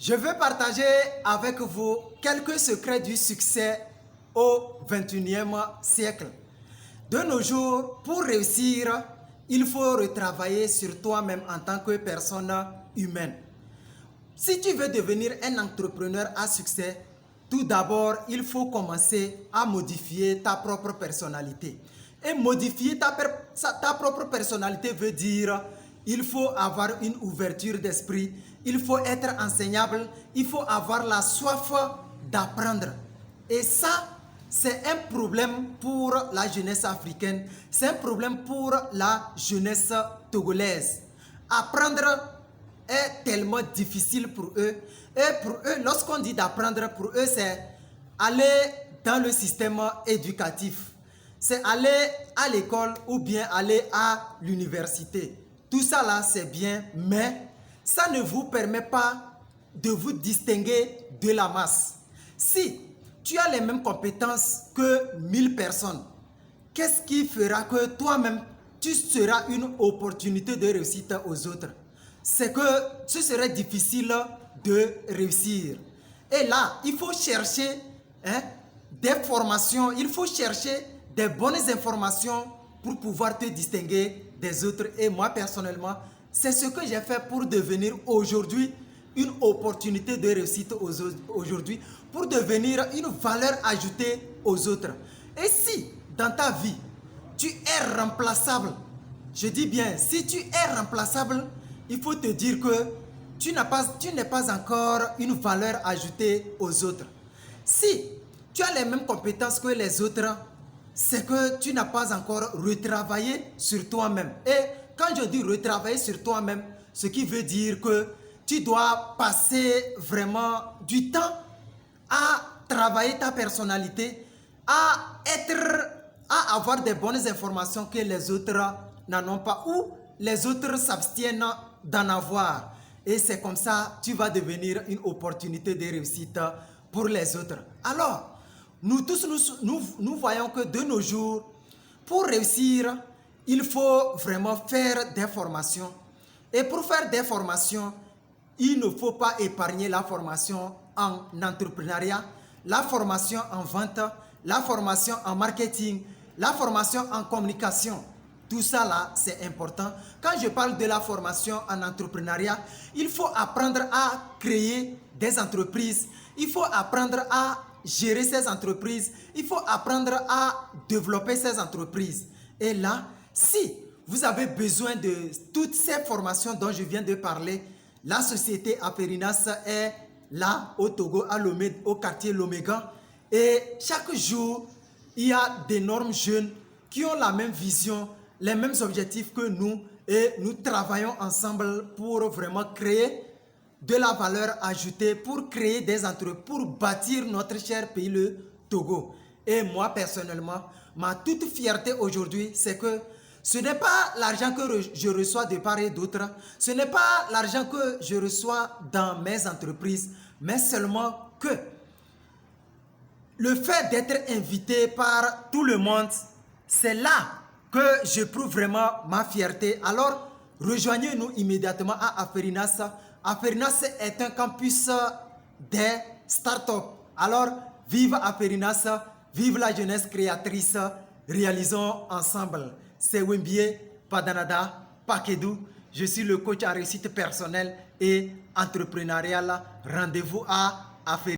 Je veux partager avec vous quelques secrets du succès au XXIe siècle. De nos jours, pour réussir, il faut retravailler sur toi-même en tant que personne humaine. Si tu veux devenir un entrepreneur à succès, tout d'abord, il faut commencer à modifier ta propre personnalité. Et modifier ta propre personnalité veut dire il faut avoir une ouverture d'esprit, il faut être enseignable, il faut avoir la soif d'apprendre. Et ça, c'est un problème pour la jeunesse africaine, c'est un problème pour la jeunesse togolaise. Apprendre est tellement difficile pour eux. Et pour eux, lorsqu'on dit d'apprendre, pour eux, c'est aller dans le système éducatif. C'est aller à l'école ou bien aller à l'université. Tout ça là, c'est bien, mais ça ne vous permet pas de vous distinguer de la masse. Si tu as les mêmes compétences que 1000 personnes, qu'est-ce qui fera que toi-même, tu seras une opportunité de réussite aux autres? C'est que ce serait difficile de réussir. Et là, il faut chercher des formations, il faut chercher des bonnes informations pour pouvoir te distinguer des autres. Et moi, personnellement, c'est ce que j'ai fait pour devenir aujourd'hui une opportunité de réussite aujourd'hui, pour devenir une valeur ajoutée aux autres. Et si, dans ta vie, tu es remplaçable, je dis bien, si tu es remplaçable, il faut te dire que tu n'es pas encore une valeur ajoutée aux autres. Si tu as les mêmes compétences que les autres, c'est que tu n'as pas encore retravaillé sur toi-même. Et quand je dis retravailler sur toi-même, ce qui veut dire que tu dois passer vraiment du temps à travailler ta personnalité, à avoir des bonnes informations que les autres n'en ont pas ou les autres s'abstiennent d'en avoir. Et c'est comme ça que tu vas devenir une opportunité de réussite pour les autres. Alors, nous tous, nous voyons que de nos jours, pour réussir, il faut vraiment faire des formations. Et pour faire des formations, il ne faut pas épargner la formation en entrepreneuriat, la formation en vente, la formation en marketing, la formation en communication. Tout ça là, c'est important. Quand je parle de la formation en entrepreneuriat, il faut apprendre à créer des entreprises. Il faut apprendre à gérer ces entreprises. Il faut apprendre à développer ces entreprises. Et là, si vous avez besoin de toutes ces formations dont je viens de parler, la société Aferinas est là au Togo, à Lomé, au quartier Lomega. Et chaque jour, il y a d'énormes jeunes qui ont la même vision, les mêmes objectifs que nous, et nous travaillons ensemble pour vraiment créer de la valeur ajoutée, pour créer des entreprises, pour bâtir notre cher pays, le Togo. Et moi, personnellement, ma toute fierté aujourd'hui, c'est que ce n'est pas l'argent que je reçois de part et d'autre, ce n'est pas l'argent que je reçois dans mes entreprises, mais seulement que le fait d'être invité par tout le monde, c'est là que je prouve vraiment ma fierté. Alors, rejoignez-nous immédiatement à Aferinas. Aferinas est un campus des startups. Alors, vive Aferinas, vive la jeunesse créatrice, réalisons ensemble. C'est Wembie Padanada Pakedou. Je suis le coach en réussite personnelle et entrepreneuriale. Rendez-vous à Aferinas.